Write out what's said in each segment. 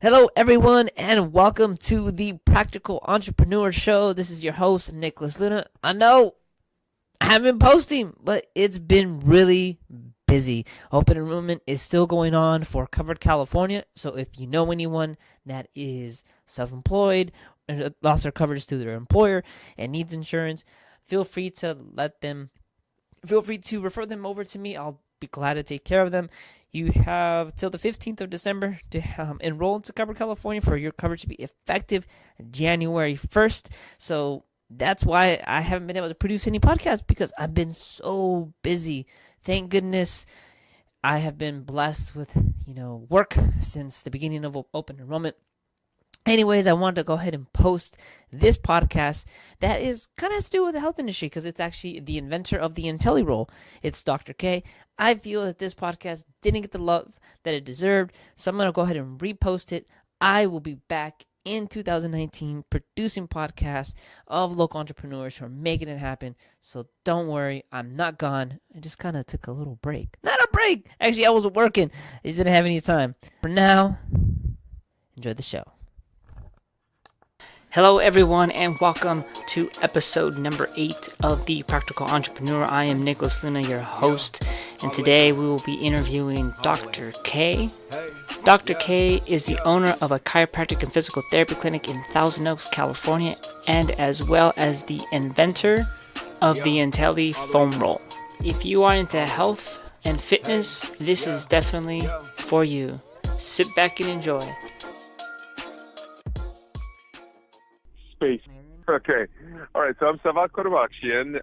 Hello, everyone, and welcome to the Practical Entrepreneur Show. This is your host, Nicholas Luna. I know I haven't been posting, but it's been really busy. Open enrollment is still going on for Covered California. So if you know anyone that is self-employed and lost their coverage through their employer and needs insurance, feel free to refer them over to me. I'll be glad to take care of them. You have till the 15th of December to enroll into Covered California for your coverage to be effective January 1st. So that's why I haven't been able to produce any podcasts, because I've been so busy. Thank goodness I have been blessed with, work since the beginning of open enrollment. Anyways, I wanted to go ahead and post this podcast that is kind of has to do with the health industry, because it's actually the inventor of the IntelliRoll. It's Dr. K. I feel that this podcast didn't get the love that it deserved, so I'm going to go ahead and repost it. I will be back in 2019 producing podcasts of local entrepreneurs who are making it happen. So don't worry, I'm not gone. I just kind of took a little break. Not a break! Actually, I wasn't working. I just didn't have any time. For now, enjoy the show. Hello, everyone, and welcome to episode number 8 of The Practical Entrepreneur. I am Nicholas Luna, your host, and today we will be interviewing Dr. K. Dr. K is the owner of a chiropractic and physical therapy clinic in Thousand Oaks, California, and as well as the inventor of the IntelliFoam. If you are into health and fitness, this is definitely for you. Sit back and enjoy. Okay. All right. So I'm Savat Kotobakshian,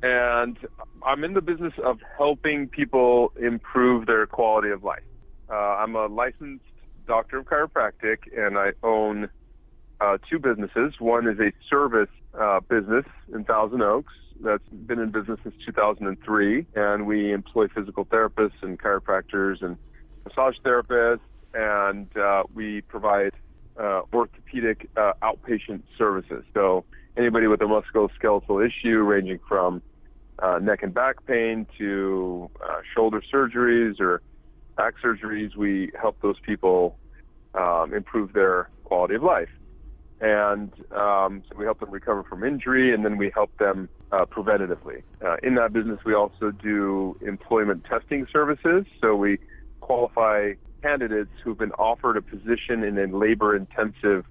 and I'm in the business of helping people improve their quality of life. I'm a licensed doctor of chiropractic, and I own 2 businesses. One is a service business in Thousand Oaks that's been in business since 2003, and we employ physical therapists and chiropractors and massage therapists, and we provide orthopedic outpatient services. So anybody with a musculoskeletal issue ranging from neck and back pain to shoulder surgeries or back surgeries, we help those people improve their quality of life. And so we help them recover from injury, and then we help them preventatively. In that business, we also do employment testing services. So we qualify candidates who've been offered a position in a labor-intensive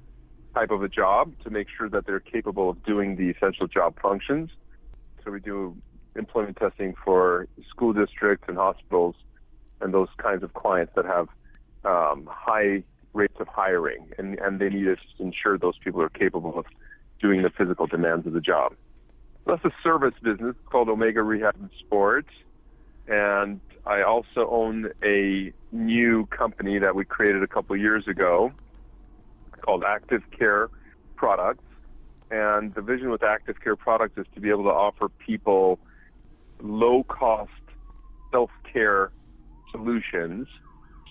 type of a job to make sure that they're capable of doing the essential job functions. So we do employment testing for school districts and hospitals and those kinds of clients that have high rates of hiring, and they need us to ensure those people are capable of doing the physical demands of the job. That's a service business called Omega Rehab and Sports, and I also own a new company that we created a couple years ago called Active Care Products. And the vision with Active Care Products is to be able to offer people low-cost self-care solutions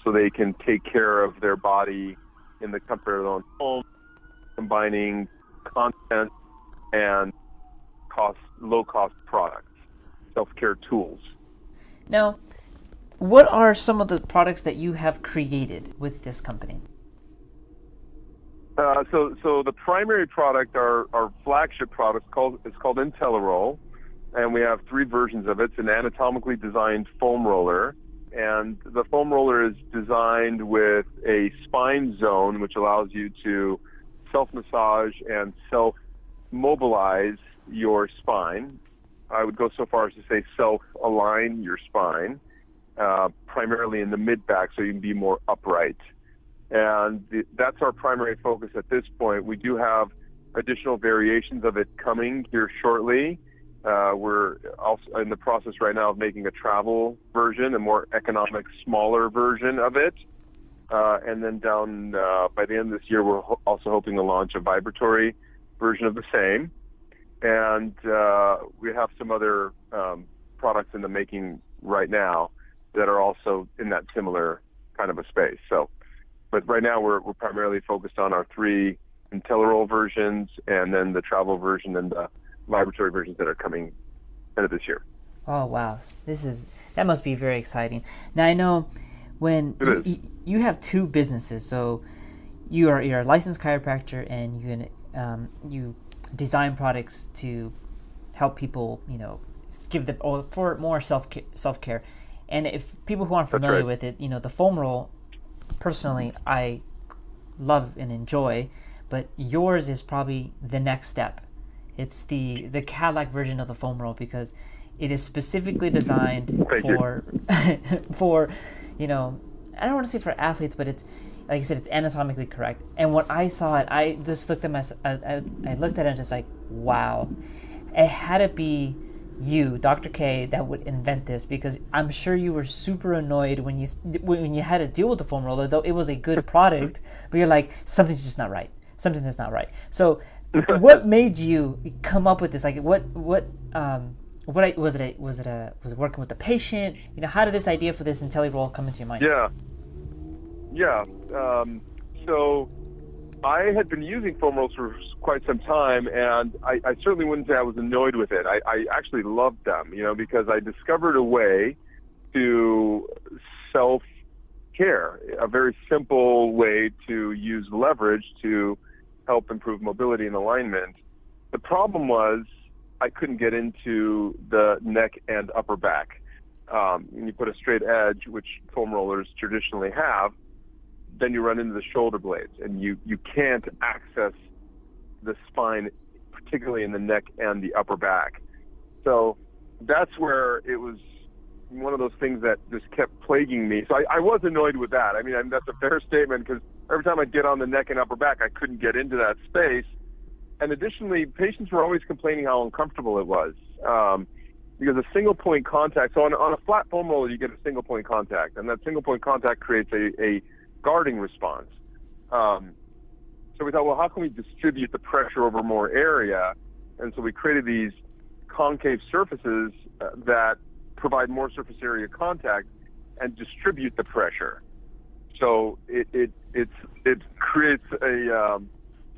so they can take care of their body in the comfort of their own home, combining content and low-cost products, self-care tools. Now, what are some of the products that you have created with this company? So the primary product, our flagship product, is called IntelliRoll, and we have 3 versions of it. It's an anatomically designed foam roller, and the foam roller is designed with a spine zone, which allows you to self-massage and self-mobilize your spine. I would go so far as to say self-align your spine, primarily in the mid-back, so you can be more upright. And that's our primary focus at this point. We do have additional variations of it coming here shortly. We're also in the process right now of making a travel version, a more economic, smaller version of it. And then by the end of this year, we're also hoping to launch a vibratory version of the same. And we have some other products in the making right now that are also in that similar kind of a space. But right now we're primarily focused on our 3 IntelliRoll versions, and then the travel version and the vibratory versions that are coming end of this year. Oh wow, that must be very exciting. Now I know when It is. you have two businesses, so you're a licensed chiropractor and you design products to help people, give them for more self care. And if people who aren't That's familiar right. with it, the foam roll, personally, I love and enjoy, but yours is probably the next step. It's the Cadillac version of the foam roll because it is specifically designed Thank you. for I don't want to say for athletes, but it's like I said, it's anatomically correct. And when I saw it, I just looked at I looked at it and just like, wow, it had to be you, Dr. K, that would invent this, because I'm sure you were super annoyed when you had to deal with the foam roller, though it was a good product, but you're like, something's just not right. Something that's not right. So, what made you come up with this? Like, was it working with the patient? How did this idea for this IntelliRoll come into your mind? Yeah. So I had been using foam rolls for quite some time, and I certainly wouldn't say I was annoyed with it. I actually loved them, because I discovered a way to self-care, a very simple way to use leverage to help improve mobility and alignment. The problem was I couldn't get into the neck and upper back. When you put a straight edge, which foam rollers traditionally have, then you run into the shoulder blades, and you can't access the spine, particularly in the neck and the upper back. So that's where it was one of those things that just kept plaguing me. So I was annoyed with that. I mean, that's a fair statement, because every time I'd get on the neck and upper back, I couldn't get into that space. And additionally, patients were always complaining how uncomfortable it was, because a single point contact, so on a flat foam roller, you get a single point contact, and that single point contact creates a guarding response. So we thought, well, how can we distribute the pressure over more area? And so we created these concave surfaces that provide more surface area contact and distribute the pressure. So it creates a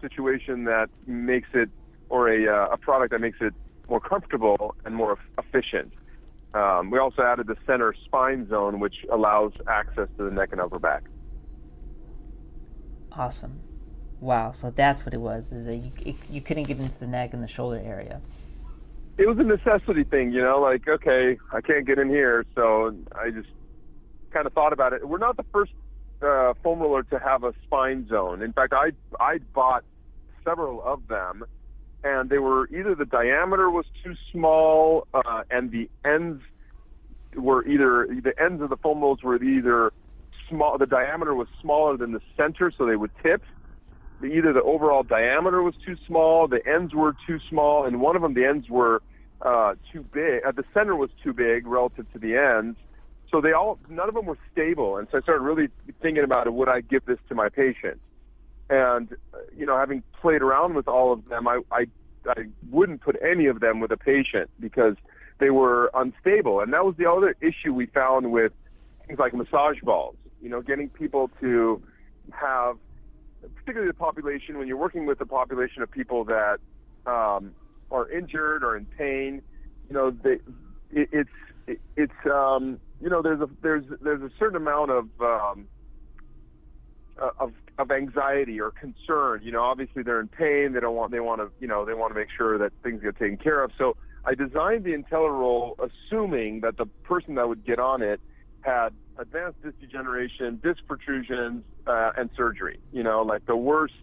situation that makes it, or a product that makes it more comfortable and more efficient. We also added the center spine zone, which allows access to the neck and upper back. Awesome. Wow, so that's what it was, is that you couldn't get into the neck and the shoulder area. It was a necessity thing, like, okay, I can't get in here, so I just kind of thought about it. We're not the first foam roller to have a spine zone. In fact, I bought several of them, and they were either the diameter was too small, and the ends of the foam rolls were either small, the diameter was smaller than the center, so they would tip. Either the overall diameter was too small, the ends were too small, and one of them, the ends were too big. The center was too big relative to the ends. So none of them were stable. And so I started really thinking about it, would I give this to my patient? And, having played around with all of them, I wouldn't put any of them with a patient because they were unstable. And that was the other issue we found with things like massage balls, getting people to have, particularly the population, when you're working with a population of people that are injured or in pain, there's a certain amount of anxiety or concern. Obviously they're in pain. They want to make sure that things get taken care of. So I designed the IntelliRoll assuming that the person that would get on it had advanced disc degeneration, disc protrusions, and surgery. Like the worst,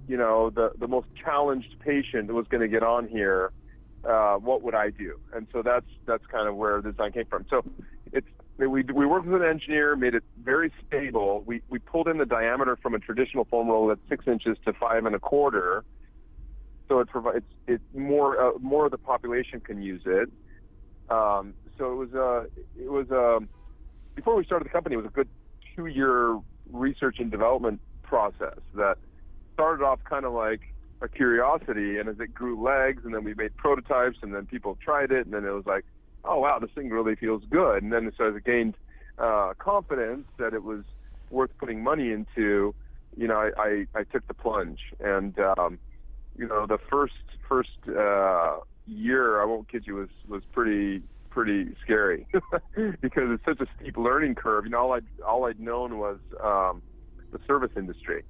the most challenged patient was going to get on here. What would I do? And so that's kind of where the design came from. So we worked with an engineer, made it very stable. We pulled in the diameter from a traditional foam roll at 6 inches to 5 1/4. So it provides more of the population can use it. So it was before we started the company, it was a good 2-year research and development process that started off kind of like a curiosity, and as it grew legs, and then we made prototypes, and then people tried it, and then it was like, oh wow, this thing really feels good. And then as I gained confidence that it was worth putting money into, I took the plunge. And the first year, I won't kid you, was pretty pretty scary because it's such a steep learning curve. All I'd known was the service industry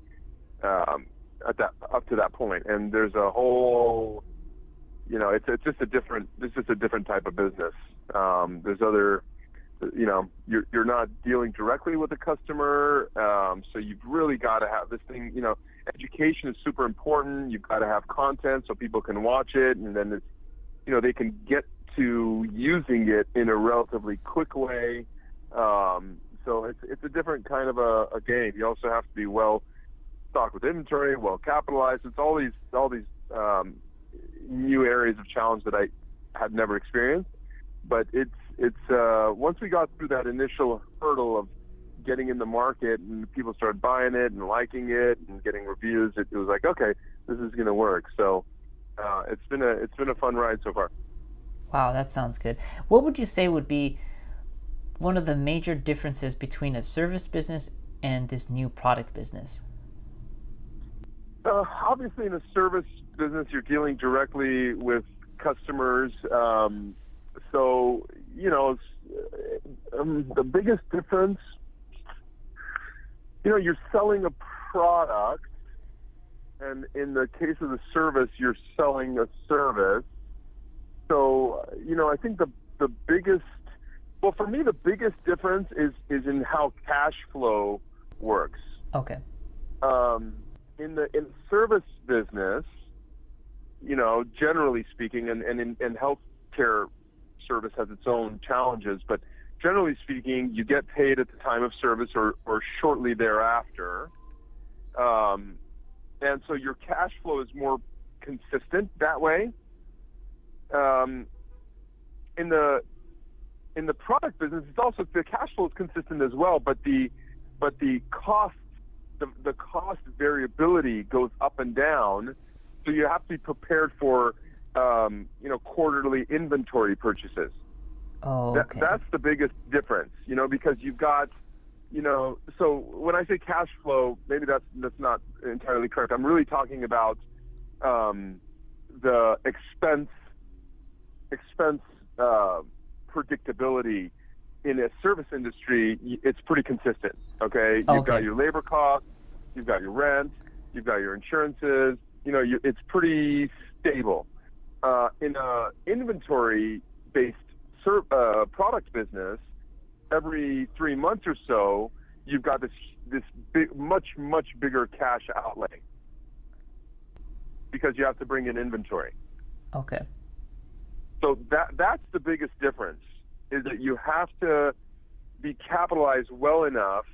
up to that point, and there's a whole, it's just a different type of business. There's other, you're not dealing directly with the customer, so you've really got to have this thing. Education is super important. You've got to have content so people can watch it, and then they can get to using it in a relatively quick way. So it's a different kind of a game. You also have to be well stocked with inventory, well capitalized. It's all these new areas of challenge that I had never experienced. But it's once we got through that initial hurdle of getting in the market and people started buying it and liking it and getting reviews, it was like, okay, this is going to work. So it's been a fun ride so far. Wow, that sounds good. What would you say would be one of the major differences between a service business and this new product business? Obviously, in a service business, you're dealing directly with customers. So, the biggest difference, you're selling a product, and in the case of the service, you're selling a service. So, I think the biggest, well, for me, the biggest difference is in how cash flow works. Okay. In the service business, generally speaking, and healthcare service has its own challenges, but generally speaking, you get paid at the time of service or shortly thereafter. And so your cash flow is more consistent that way. In the product business, it's also, the cash flow is consistent as well, but the cost, the cost variability goes up and down. So you have to be prepared for quarterly inventory purchases. Oh, okay. That's the biggest difference, because you've got, so when I say cash flow, maybe that's not entirely correct. I'm really talking about the expense predictability. In a service industry, it's pretty consistent. Okay, you've got your labor costs, you've got your rent, you've got your insurances. It's pretty stable. In a inventory-based product business, every 3 months or so, you've got this big, much bigger cash outlay because you have to bring in inventory. Okay. So that's the biggest difference, is that you have to be capitalized well enough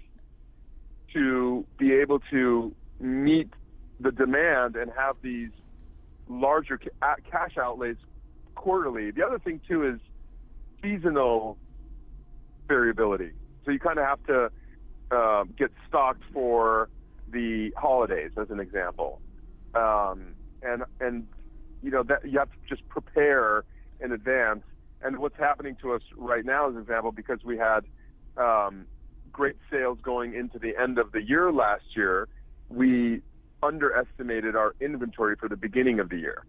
to be able to meet the demand and have these larger cash outlays quarterly. The other thing too is seasonal variability. So you kind of have to get stocked for the holidays, as an example, and that you have to just prepare in advance. And what's happening to us right now, as an example, because we had great sales going into the end of the year last year, we underestimated our inventory for the beginning of the year.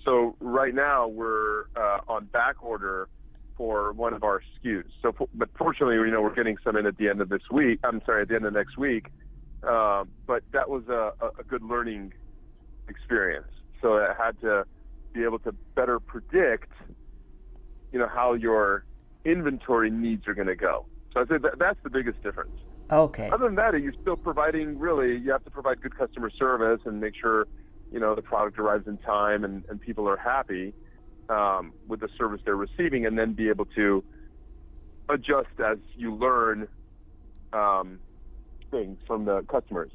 So right now we're on back order for one of our SKUs. But fortunately, we're getting some in at the end of this week. I'm sorry, at the end of next week. But that was a good learning experience. So I had to be able to better predict, how your inventory needs are going to go. So I say that's the biggest difference. Okay. Other than that, you're still providing, you have to provide good customer service and make sure, the product arrives in time and people are happy with the service they're receiving, and then be able to adjust as you learn things from the customers.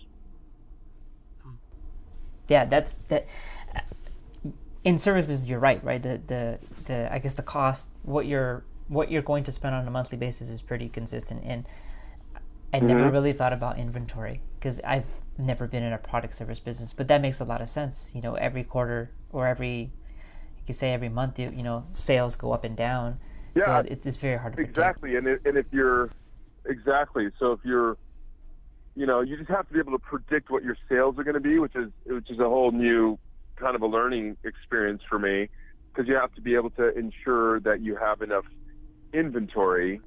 Yeah, that. In service business, you're right? The I guess the cost, what you're going to spend on a monthly basis is pretty consistent. And I never really thought about inventory because I've never been in a product service business, but that makes a lot of sense. Every quarter or every month, sales go up and down. Yeah, so it's very hard to predict. Exactly. And if you're so if you're, you just have to be able to predict what your sales are going to be, which is a whole new kind of a learning experience for me, because you have to be able to ensure that you have enough inventory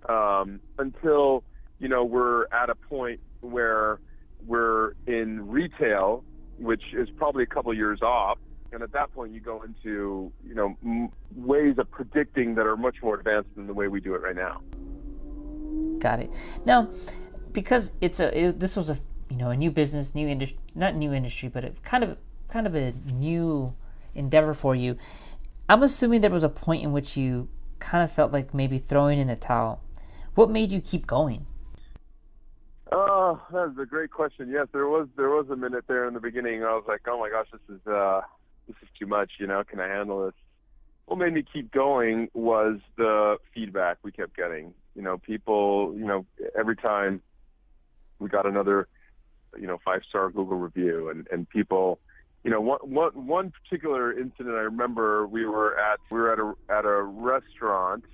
until, we're at a point where we're in retail, which is probably a couple years off. And at that point, you go into, ways of predicting that are much more advanced than the way we do it right now. Got it. Now, because this was a new business, new industry, not new industry, but kind of a new endeavor for you. I'm assuming there was a point in which you kind of felt like maybe throwing in the towel. What made you keep going? Oh, that's a great question. Yes, there was a minute there in the beginning. I was like, oh my gosh, this is too much. Can I handle this? What made me keep going was the feedback we kept getting. People, every time we got another, 5-star Google review, and people, one particular incident I remember, we were at a restaurant,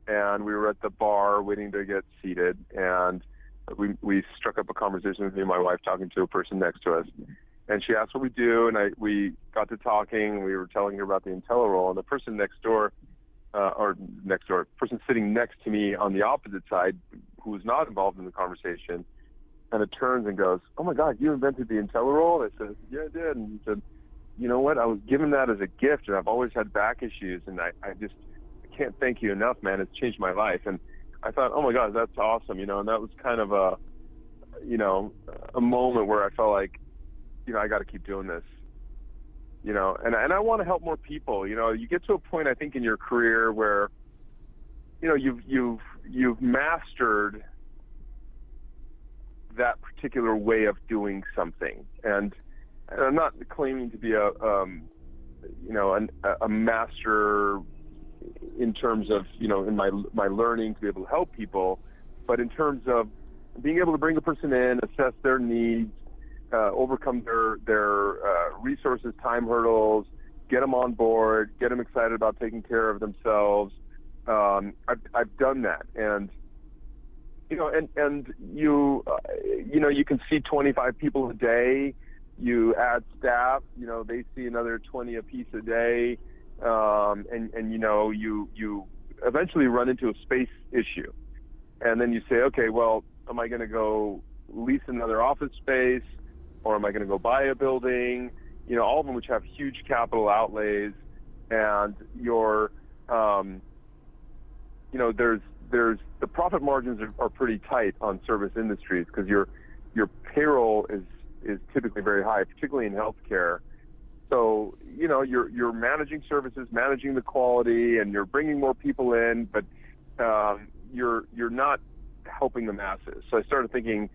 and we were at the bar waiting to get seated, and we struck up a conversation with me and my wife talking to a person next to us, and she asked what we do, and we got to talking, and we were telling her about the IntelliRoll, and the person person sitting next to me on the opposite side, who was not involved in the conversation, kind of turns and goes, "Oh my God, you invented the IntelliRoll?" I said, "Yeah, I did." And he said, "You know what? I was given that as a gift, and I've always had back issues, and I can't thank you enough, man. It's changed my life." And I thought, "Oh my God, that's awesome," and that was kind of a moment where I felt like, I got to keep doing this, and I want to help more people. You get to a point, I think, in your career where, you've mastered that particular way of doing something, and I'm not claiming to be a master in terms of in my learning to be able to help people, but in terms of being able to bring a person in, assess their needs, overcome their resources, time hurdles, get them on board, get them excited about taking care of themselves. I've done that, and you can see 25 people a day. You add staff, they see another 20 a piece a day, and you eventually run into a space issue, and then you say, okay, well, am I going to go lease another office space, or am I going to go buy a building? All of them which have huge capital outlays, and there's the profit margins are pretty tight on service industries, because your payroll is typically very high, particularly in healthcare. So you're managing services, managing the quality, and you're bringing more people in, but you're not helping the masses. So I started thinking,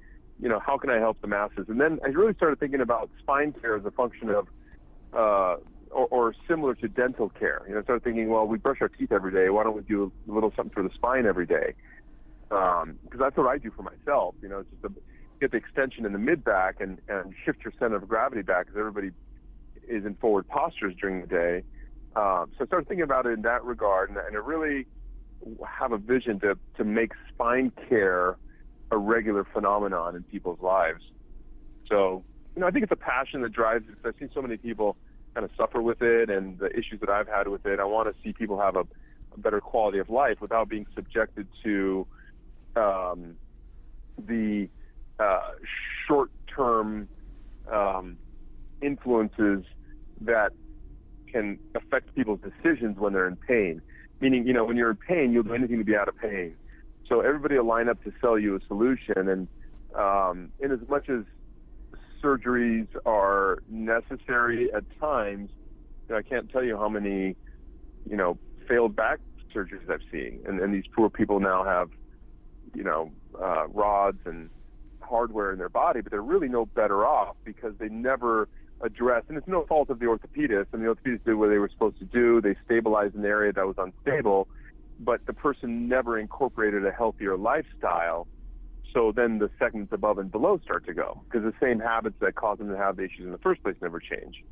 how can I help the masses? And then I really started thinking about spine care as a function of, or similar to dental care. I started thinking, well, we brush our teeth every day. Why don't we do a little something for the spine every day? Because that's what I do for myself. It's just to get the extension in the mid-back and shift your center of gravity back, because everybody is in forward postures during the day. So I started thinking about it in that regard, and I really have a vision to make spine care a regular phenomenon in people's lives. So, I think it's a passion that drives it, because I've seen so many people kind of suffer with it, and the issues that I've had with it. I want to see people have a better quality of life without being subjected to the short-term influences that can affect people's decisions when they're in pain. Meaning, when you're in pain, you'll do anything to be out of pain. So everybody will line up to sell you a solution, and in as much as surgeries are necessary at times, I can't tell you how many, failed back surgeries I've seen, and these poor people now have, rods and hardware in their body, but they're really no better off because they never addressed, and it's no fault of the orthopedist, and the orthopedist did what they were supposed to do. They stabilized an area that was unstable, but the person never incorporated a healthier lifestyle. So then the segments above and below start to go, because the same habits that caused them to have the issues in the first place never change.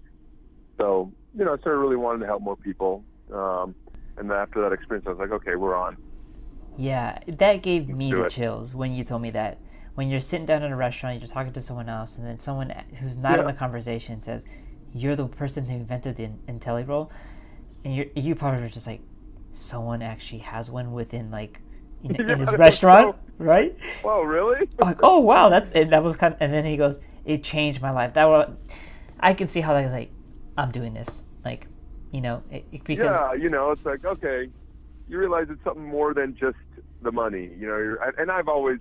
So, I started really wanting to help more people. And after that experience, I was like, okay, we're on. Yeah, that gave me the chills when you told me that. When you're sitting down in a restaurant, you're talking to someone else, and then someone who's not in the conversation says, "You're the person who invented the IntelliRoll," and you probably were just like someone actually has one within like Yeah, in his that's restaurant, so. right? Oh, really? I'm like, oh wow, that was kind of, and then he goes, it changed my life. I can see how that's like, I'm doing this, like, because Yeah, it's like, okay, you realize it's something more than just the money. And I've always,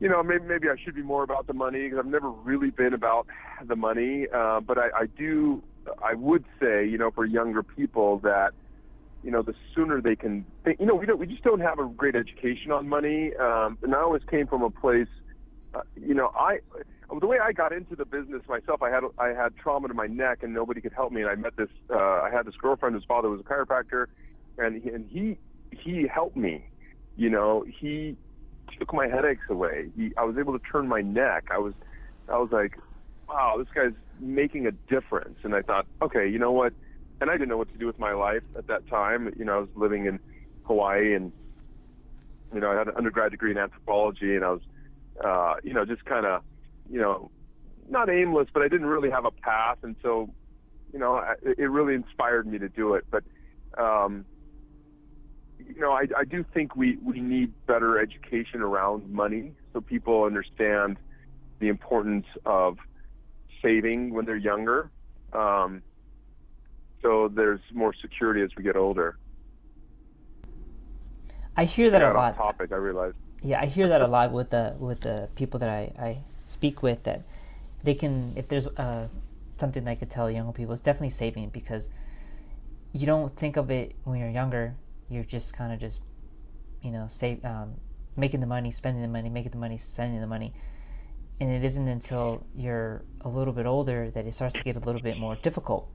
maybe I should be more about the money because I've never really been about the money. But I would say, for younger people that, the sooner they can think, we just don't have a great education on money. And I always came from a place, the way I got into the business myself, I had trauma to my neck and nobody could help me. And I met I had this girlfriend whose father was a chiropractor, and he helped me. He took my headaches away. I was able to turn my neck. I was like, wow, this guy's making a difference. And I thought, okay, you know what? And I didn't know what to do with my life at that time. I was living in Hawaii, and I had an undergrad degree in anthropology, and I was, just kind of, not aimless, but I didn't really have a path. And so, it really inspired me to do it. But, I do think we need better education around money so people understand the importance of saving when they're younger. So there's more security as we get older. I hear that a Got lot. off topic, I realize. Yeah, I hear that a lot with the people that I speak with, that they can, if there's something I could tell younger people, it's definitely saving, because you don't think of it when you're younger. You're just kind of just save, making the money, spending the money, making the money, spending the money, and it isn't until you're a little bit older that it starts to get a little bit more difficult.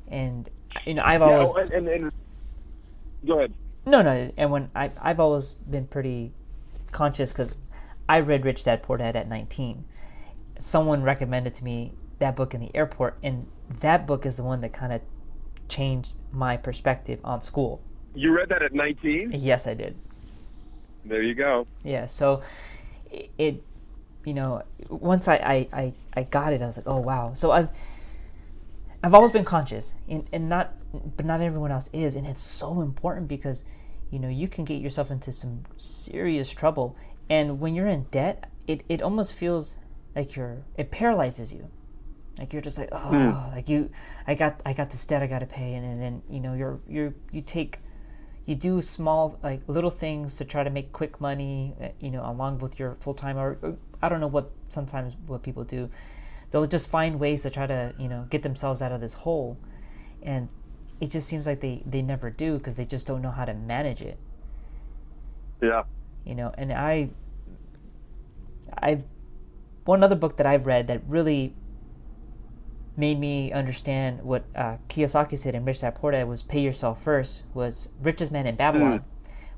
And I've always and go ahead. no, and when I've always been pretty conscious, because I read Rich Dad Poor Dad at 19. Someone recommended to me that book in the airport, and that book is the one that kind of changed my perspective on school. You read that at 19? Yes, I did. There you go. Yeah, so it once I got it, I was like, oh wow. So I've always been conscious, and not everyone else is, and it's so important, because you can get yourself into some serious trouble, and when you're in debt, it almost feels like it paralyzes you, like you're just like, oh, like I got this debt I got to pay, and then you do small, like, little things to try to make quick money, along with your full time, or I don't know what people do. They'll just find ways to try to get themselves out of this hole, and it just seems like they never do, because they just don't know how to manage it. Yeah. And I've one other book that I've read that really made me understand what Kiyosaki said in Rich Dad Poor Dad was Pay Yourself First, was Richest Man in Babylon,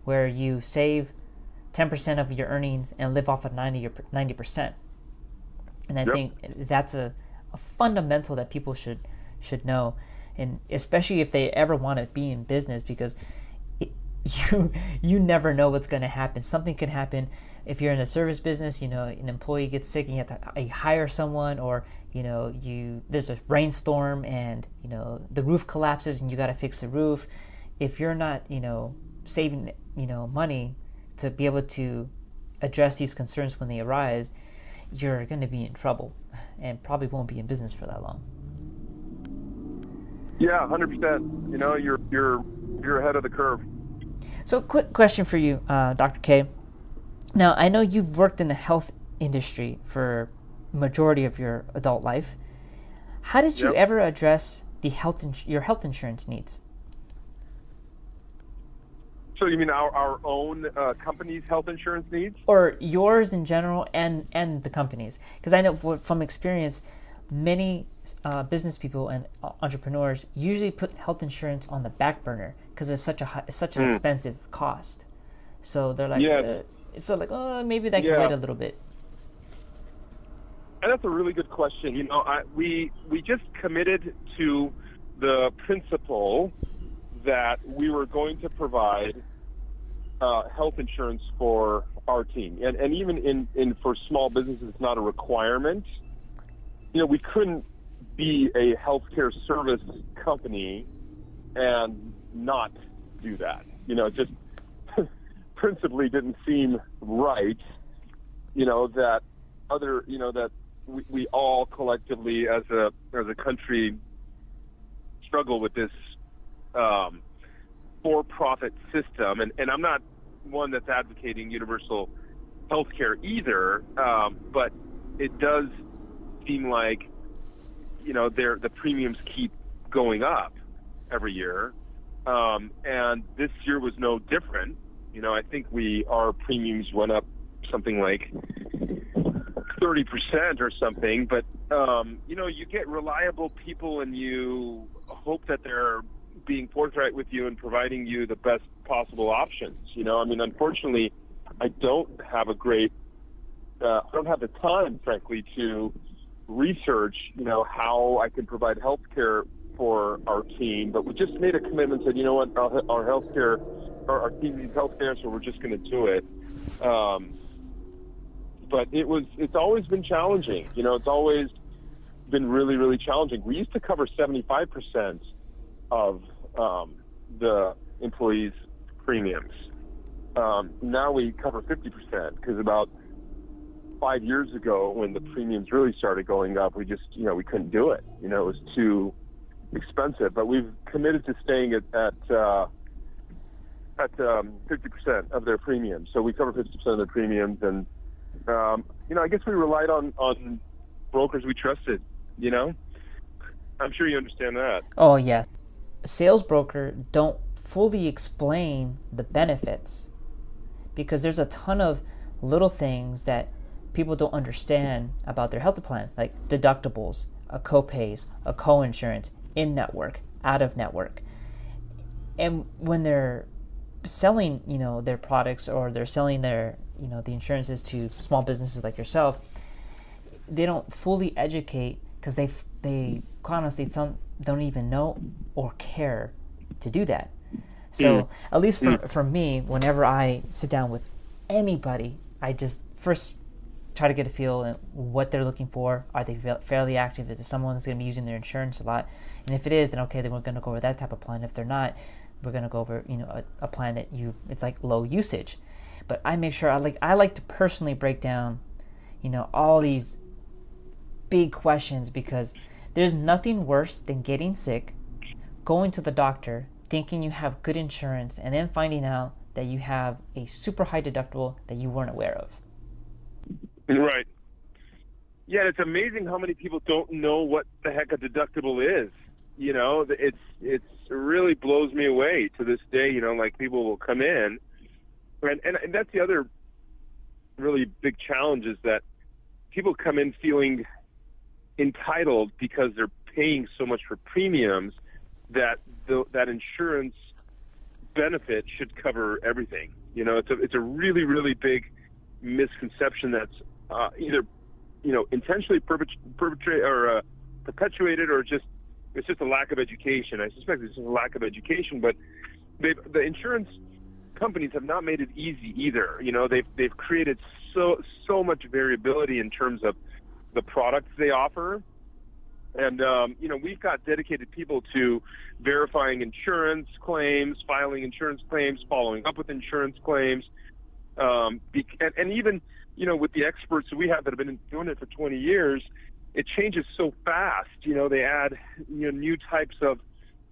where you save 10% of your earnings and live off of 90%. And I think that's a fundamental that people should know, and especially if they ever want to be in business, because you never know what's going to happen. Something could happen if you're in a service business. An employee gets sick and you have to hire someone, or there's a rainstorm and the roof collapses and you got to fix the roof. If you're not saving money to be able to address these concerns when they arise, you're going to be in trouble and probably won't be in business for that long. Yeah, 100%. You're ahead of the curve. So, quick question for you, Dr. K. Now, I know you've worked in the health industry for majority of your adult life. How did you ever address your health insurance needs? So you mean our own company's health insurance needs? Or yours in general, and the company's? Because I know from experience, many business people and entrepreneurs usually put health insurance on the back burner, because it's such an expensive cost. So they're like, oh, maybe that can wait a little bit. And that's a really good question. We just committed to the principle that we were going to provide health insurance for our team, and even in for small businesses, it's not a requirement. We couldn't be a healthcare service company and not do that. It just principally didn't seem right, that that we all collectively as a country struggle with this for-profit system. And I'm not one that's advocating universal health care either, but it does seem like, the premiums keep going up every year. And this year was no different. I think our premiums went up something like 30% or something, but you get reliable people and you hope that they're being forthright with you and providing you the best possible options. Unfortunately, I don't have I don't have the time, frankly, to research, how I can provide health care for our team, but we just made a commitment, said, what, our healthcare, our team needs healthcare, so we're just going to do it. But it's always been challenging. It's always been really, really challenging. We used to cover 75% of the employees' premiums. Now we cover 50% because about 5 years ago, when the premiums really started going up, we just, we couldn't do it. It was too expensive. But we've committed to staying at 50% of their premiums. So we cover 50% of their premiums, and I guess we relied on brokers we trusted. I'm sure you understand that. Oh, yeah. A sales broker don't fully explain the benefits because there's a ton of little things that people don't understand about their health plan, like deductibles, co-pays, a co-insurance, in-network, out-of-network. And when they're selling, their products, or they're selling their, the insurances to small businesses like yourself, they don't fully educate because they quite honestly, some don't even know or care to do that. So at least for me, whenever I sit down with anybody, I just first try to get a feel of what they're looking for. Are they fairly active? Is it someone who's going to be using their insurance a lot? And if it is, then okay, then we're going to go over that type of plan. If they're not, we're going to go over a plan that it's like low usage. But I make sure I like to personally break down all these big questions, because there's nothing worse than getting sick, going to the doctor, thinking you have good insurance, and then finding out that you have a super high deductible that you weren't aware of. Right. Yeah, it's amazing how many people don't know what the heck a deductible is. It really blows me away to this day. Like, people will come in, and that's the other really big challenge, is that people come in feeling entitled because they're paying so much for premiums that that insurance benefit should cover everything. It's a really, really big misconception that's either intentionally perpetrated or perpetuated, or it's just a lack of education. I suspect it's just a lack of education, but the insurance companies have not made it easy either. They've created so much variability in terms of the products they offer. And, we've got dedicated people to verifying insurance claims, filing insurance claims, following up with insurance claims. And even, with the experts that we have that have been doing it for 20 years, it changes so fast. They add, new types of,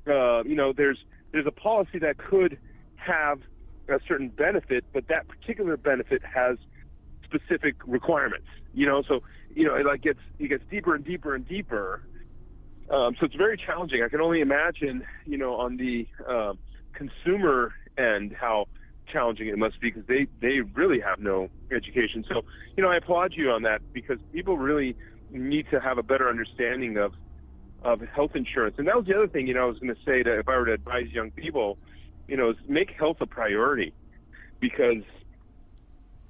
there's a policy that could have a certain benefit, but that particular benefit has specific requirements, so, it gets deeper and deeper and deeper. So it's very challenging. I can only imagine, on the consumer end, how challenging it must be, because they really have no education. So, I applaud you on that, because people really need to have a better understanding of health insurance. And that was the other thing, I was going to say, that if I were to advise young people, is make health a priority, because,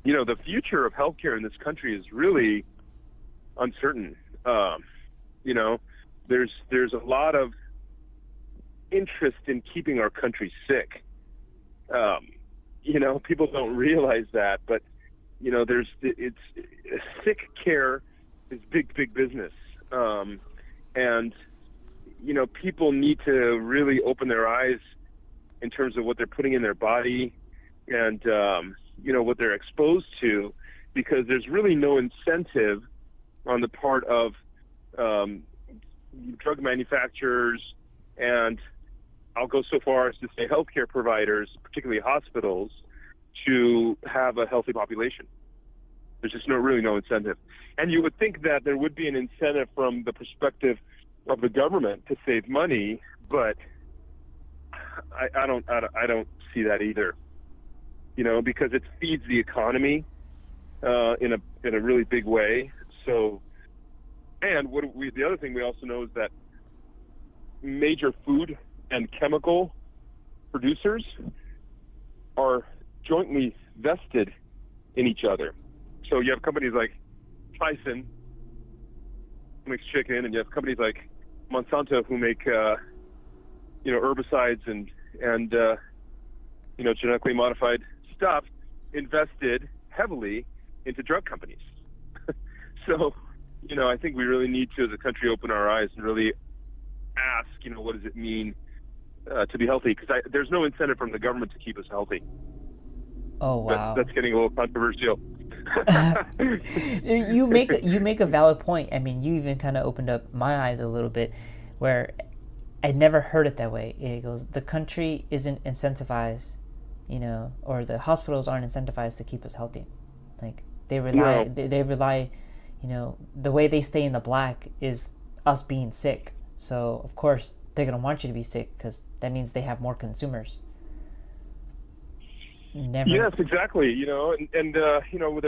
the future of healthcare in this country is really uncertain. There's a lot of interest in keeping our country sick. People don't realize that, but sick care is big business, and people need to really open their eyes in terms of what they're putting in their body and, what they're exposed to, because there's really no incentive on the part of drug manufacturers, and I'll go so far as to say healthcare providers, particularly hospitals, to have a healthy population. There's just really no incentive. And you would think that there would be an incentive from the perspective of the government to save money, but I don't see that either. Because it feeds the economy in a really big way. So, and the other thing we also know is that major food and chemical producers are jointly vested in each other. So you have companies like Tyson, who makes chicken, and you have companies like Monsanto, who make herbicides and genetically modified stuff, invested heavily into drug companies. So, I think we really need to, as a country, open our eyes and really ask, what does it mean to be healthy? Because there's no incentive from the government to keep us healthy. Oh, wow. That's getting a little controversial. You make a valid point. I mean, you even kind of opened up my eyes a little bit, where I'd never heard it that way. It goes, the country isn't incentivized, or the hospitals aren't incentivized to keep us healthy. Like they rely, they rely, the way they stay in the black is us being sick. So of course they're gonna want you to be sick, because that means they have more consumers. Never. Yes, exactly. And there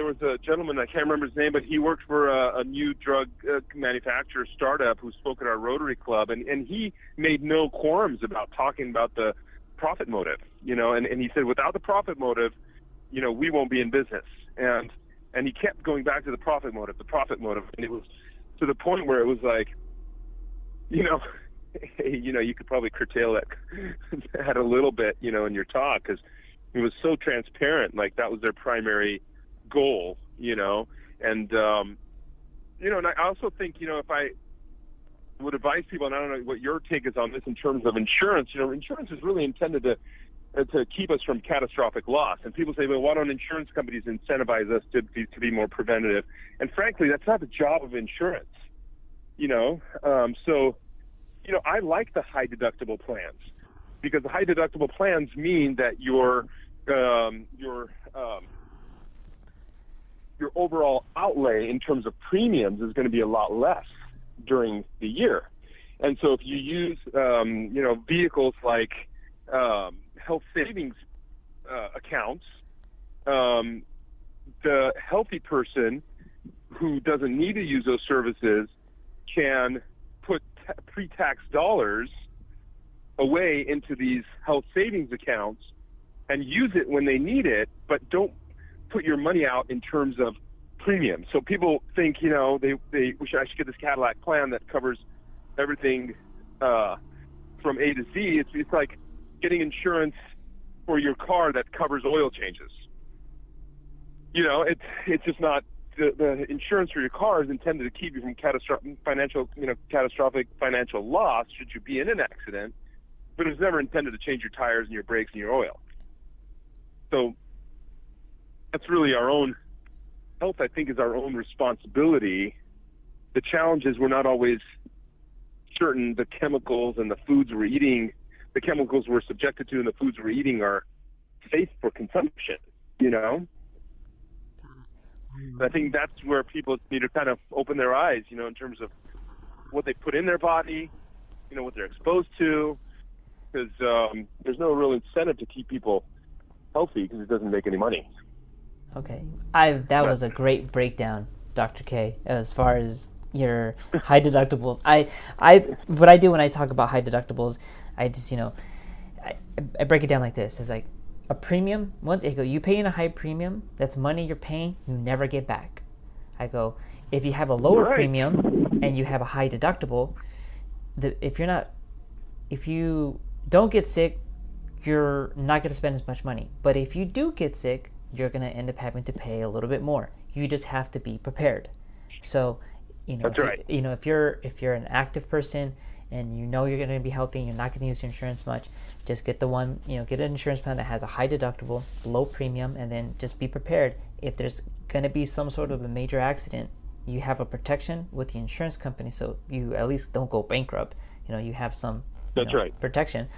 was a gentleman, I can't remember his name, but he worked for a new drug manufacturer startup who spoke at our Rotary Club, and he made no qualms about talking about the profit motive. And he said, without the profit motive, we won't be in business. And he kept going back to the profit motive, and it was to the point where it was like, you could probably curtail that a little bit, in your talk, because it was so transparent, like that was their primary goal, and and I also think, if I would advise people, and I don't know what your take is on this in terms of insurance, insurance is really intended to keep us from catastrophic loss. And people say, well, why don't insurance companies incentivize us to be more preventative? And frankly, that's not the job of insurance, so, I like the high deductible plans, because the high deductible plans mean that your overall outlay in terms of premiums is going to be a lot less during the year. And so if you use vehicles like health savings accounts, the healthy person who doesn't need to use those services can put pre-tax dollars away into these health savings accounts and use it when they need it, but don't put your money out in terms of premium. So people think, I should get this Cadillac plan that covers everything from A to Z. It's like getting insurance for your car that covers oil changes. It's just not. The insurance for your car is intended to keep you from catastrophic financial loss should you be in an accident, but it's never intended to change your tires and your brakes and your oil. So that's really our own health, I think, is our own responsibility. The challenge is we're not always certain the chemicals and the foods we're eating, the chemicals we're subjected to and the foods we're eating are safe for consumption, I think that's where people need to kind of open their eyes, in terms of what they put in their body, what they're exposed to, because there's no real incentive to keep people healthy because it doesn't make any money. Okay. That was a great breakdown, Dr. K, as far as your high deductibles. What I do when I talk about high deductibles, I just, I break it down like this. It's like a premium. Once you pay in a high premium, that's money you're paying, you never get back. I go, if you have a lower premium and you have a high deductible, if you don't get sick, you're not going to spend as much money. But if you do get sick, you're going to end up having to pay a little bit more. You just have to be prepared. So, that's right. If you're an active person and you know you're going to be healthy and you're not going to use your insurance much, just get the one, get an insurance plan that has a high deductible, low premium, and then just be prepared. If there's going to be some sort of a major accident, you have a protection with the insurance company, so you at least don't go bankrupt. You have some That's right. protection.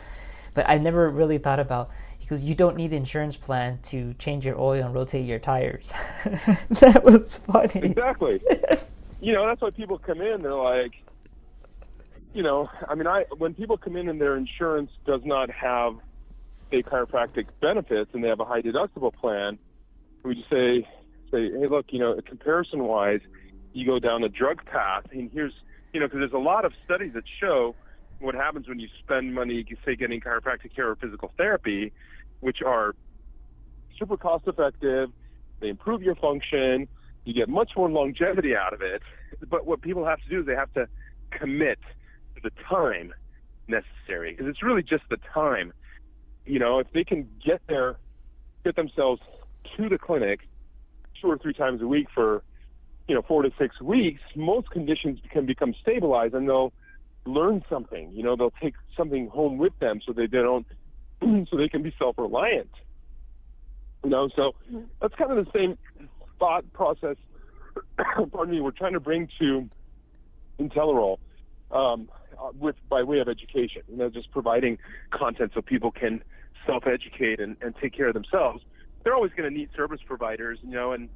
But I never really thought about, because you don't need an insurance plan to change your oil and rotate your tires. That was funny. Exactly. That's why people come in, they're like, when people come in and their insurance does not have, say, chiropractic benefits and they have a high deductible plan, we just say, hey, look, comparison-wise, you go down a drug path, and here's, because there's a lot of studies that show what happens when you spend money, say, getting chiropractic care or physical therapy, which are super cost-effective. They improve your function. You get much more longevity out of it. But what people have to do is they have to commit to the time necessary, because it's really just the time. If they can get themselves to the clinic 2 or 3 times a week for 4 to 6 weeks, most conditions can become stabilized, and they'll learn something. They'll take something home with them so they don't, so they can be self-reliant. So that's kind of the same thought process. Pardon me. We're trying to bring to IntelliRoll by way of education. Just providing content so people can self-educate and take care of themselves. They're always going to need service providers, and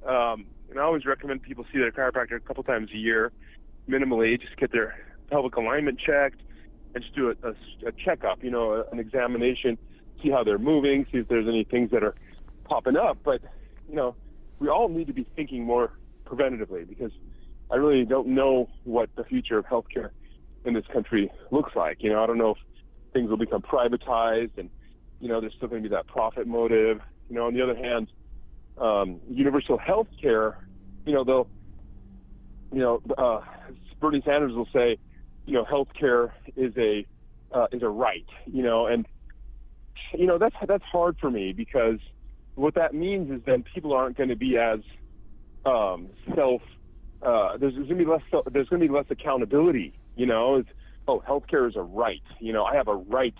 I always recommend people see their chiropractor a couple times a year, minimally, just get their pelvic alignment checked and just do a checkup, an examination, see how they're moving, see if there's any things that are popping up. But, we all need to be thinking more preventatively, because I really don't know what the future of healthcare in this country looks like. I don't know if things will become privatized and, there's still going to be that profit motive. On the other hand, universal health care, Bernie Sanders will say, health care is a right, and that's hard for me, because what that means is then people aren't going to be as there's going to be less accountability. It's, healthcare is a right. I have a right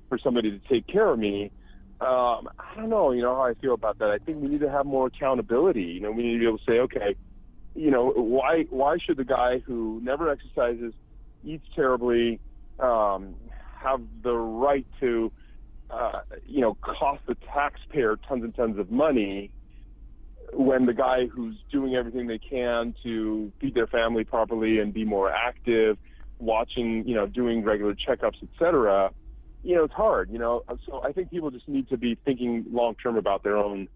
for somebody to take care of me. I don't know, how I feel about that. I think we need to have more accountability. We need to be able to say, okay, why should the guy who never exercises, eats terribly, have the right to, cost the taxpayer tons and tons of money, when the guy who's doing everything they can to feed their family properly and be more active, watching, doing regular checkups, etc., it's hard, So I think people just need to be thinking long-term about their own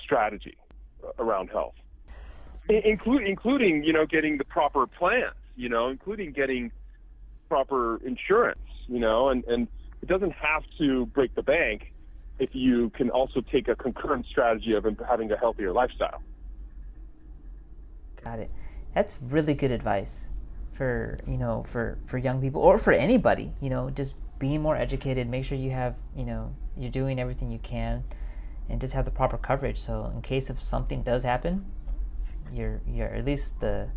strategy around health, including, getting the proper plans, including getting proper insurance, and it doesn't have to break the bank if you can also take a concurrent strategy of having a healthier lifestyle. Got it. That's really good advice for young people, or for anybody, just being more educated, make sure you have, you're doing everything you can, and just have the proper coverage. So in case if something does happen, you're at least the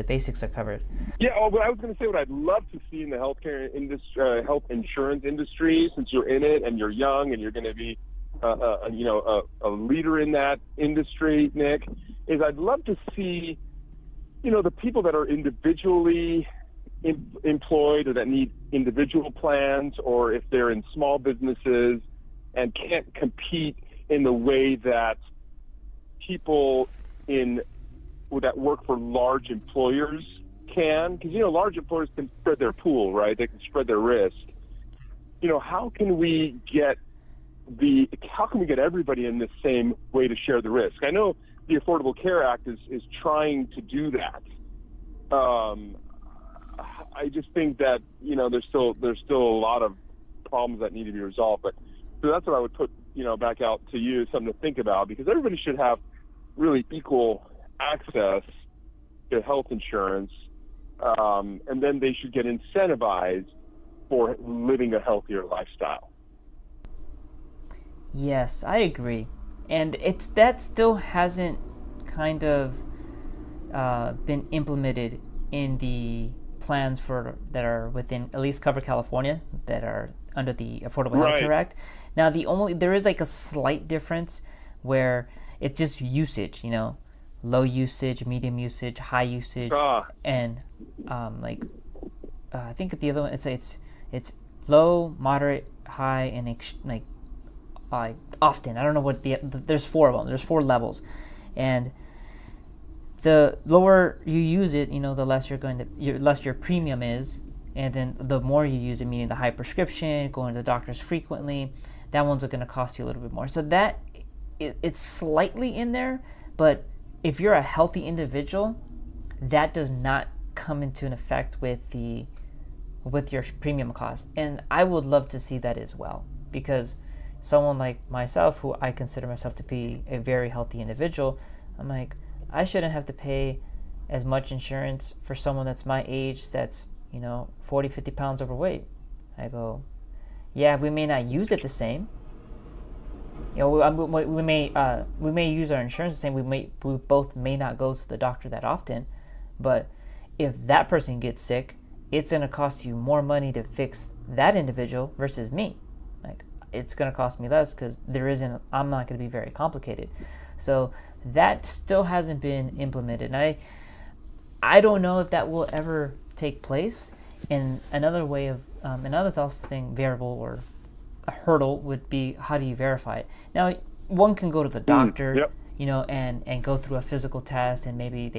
basics are covered. Yeah, well, I was going to say what I'd love to see in the healthcare industry, health insurance industry, since you're in it and you're young and you're going to be, a leader in that industry, Nick, is I'd love to see, the people that are individually employed or that need individual plans, or if they're in small businesses and can't compete in the way that people that work for large employers can, because large employers can spread their pool, right? They can spread their risk. How can we get everybody in the same way to share the risk? I know the Affordable Care Act is trying to do that. I just think that there's still a lot of problems that need to be resolved. But so that's what I would put back out to you, something to think about, because everybody should have really equal access to health insurance, and then they should get incentivized for living a healthier lifestyle. Yes, I agree, and that still hasn't kind of been implemented in the plans that are within at least cover California that are under the Affordable Health Care Act. Now there is like a slight difference where it's just usage, low usage, medium usage, high usage, and I think the other one it's low, moderate, high, and often. I don't know what there's 4 of them. There's 4 levels, and the lower you use it, the less less your premium is, and then the more you use it, meaning the high prescription, going to the doctors frequently, that one's going to cost you a little bit more. So that it's slightly in there, but if you're a healthy individual, that does not come into an effect with your premium cost. And I would love to see that as well, because someone like myself, who I consider myself to be a very healthy individual, I'm like, I shouldn't have to pay as much insurance for someone that's my age that's 40, 50 pounds overweight. I go, yeah, we may not use it the same. We may use our insurance the same. We both may not go to the doctor that often, but if that person gets sick, it's going to cost you more money to fix that individual versus me. Like, it's going to cost me less because I'm not going to be very complicated. So that still hasn't been implemented. And I don't know if that will ever take place. And another variable or a hurdle would be, how do you verify it? Now, one can go to the doctor, and go through a physical test, and maybe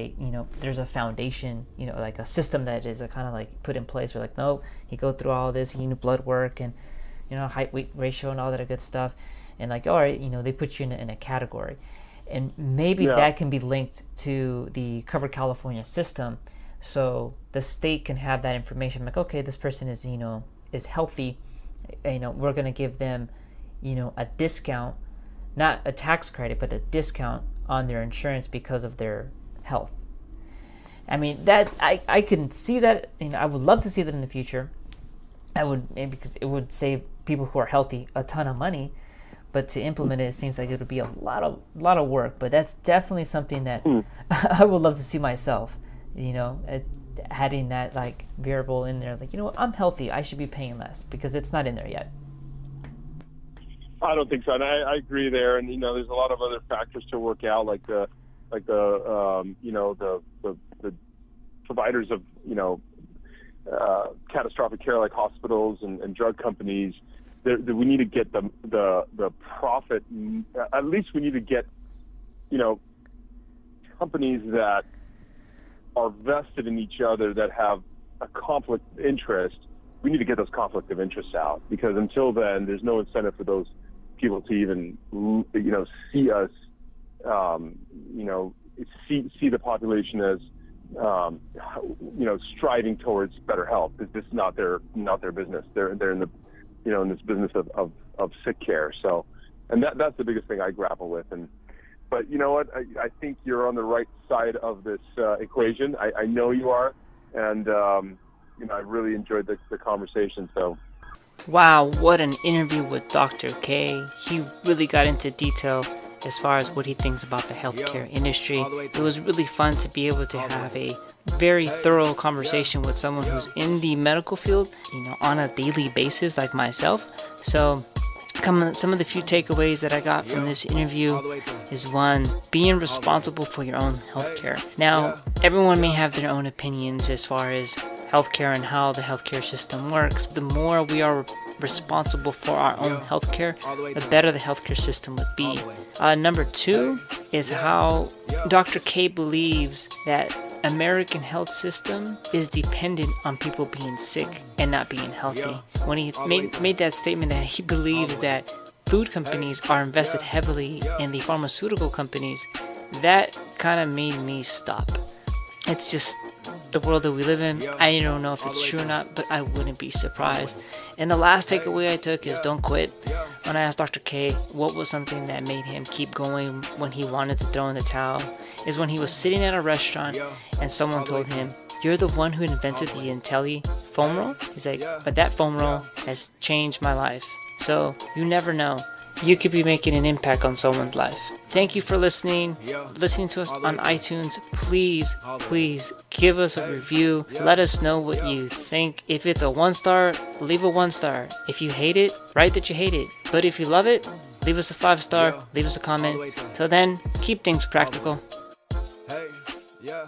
there's a foundation, like a system that is kind of like put in place where, like, no, you go through all this, you need blood work and height weight ratio and all that good stuff, and like, all right, they put you in a category, and maybe that can be linked to the Cover California system, so the state can have that information. Like, okay, this person is healthy, we're going to give them a discount, not a tax credit, but a discount on their insurance because of their health. I mean, that I can see that. I would love to see that in the future. I would, because it would save people who are healthy a ton of money. But to implement it seems like it would be a lot of work. But that's definitely something that I would love to see myself. Adding that like variable in there, like, I'm healthy, I should be paying less, because it's not in there yet. I don't think so, and I agree there. And there's a lot of other factors to work out, like the providers of catastrophic care, like hospitals and drug companies. We need to get the profit. At least we need to get companies that are vested in each other, that have a conflict of interest. We need to get those conflict of interests out, because until then, there's no incentive for those people to even see us see the population as striving towards better health. This is not their business. They're in the in this business of sick care. So, and that's the biggest thing I grapple with. But you know what? I think you're on the right side of this equation. I know you are, and I really enjoyed the conversation. So. Wow, what an interview with Dr. K. He really got into detail as far as what he thinks about the healthcare industry. It was really fun to be able to have a very thorough conversation with someone who's in the medical field, on a daily basis like myself. So some of the few takeaways that I got from this interview is, one, being responsible for your own healthcare. Now, everyone may have their own opinions as far as healthcare and how the healthcare system works. The more we are responsible for our own healthcare, the better the healthcare system would be. Number 2 is how Dr. K believes that American health system is dependent on people being sick and not being healthy. When he made that statement that he believes that food companies are invested heavily in the pharmaceutical companies, that kind of made me stop. It's just the world that we live in. I don't know if it's true or not, but I wouldn't be surprised. And the last takeaway I took is, don't quit. When I asked Dr. K what was something that made him keep going when he wanted to throw in the towel, is when he was sitting at a restaurant and someone told him, "You're the one who invented the Intelli foam roll?" He's like, "But that foam roll has changed my life." So you never know. You could be making an impact on someone's life. Thank you for listening to us on iTunes. Please give us a review. Let us know what you think. If it's a 1-star, leave a 1-star. If you hate it, write that you hate it. But if you love it, leave us a 5-star, leave us a comment. Till then, keep things practical. Hey, yeah.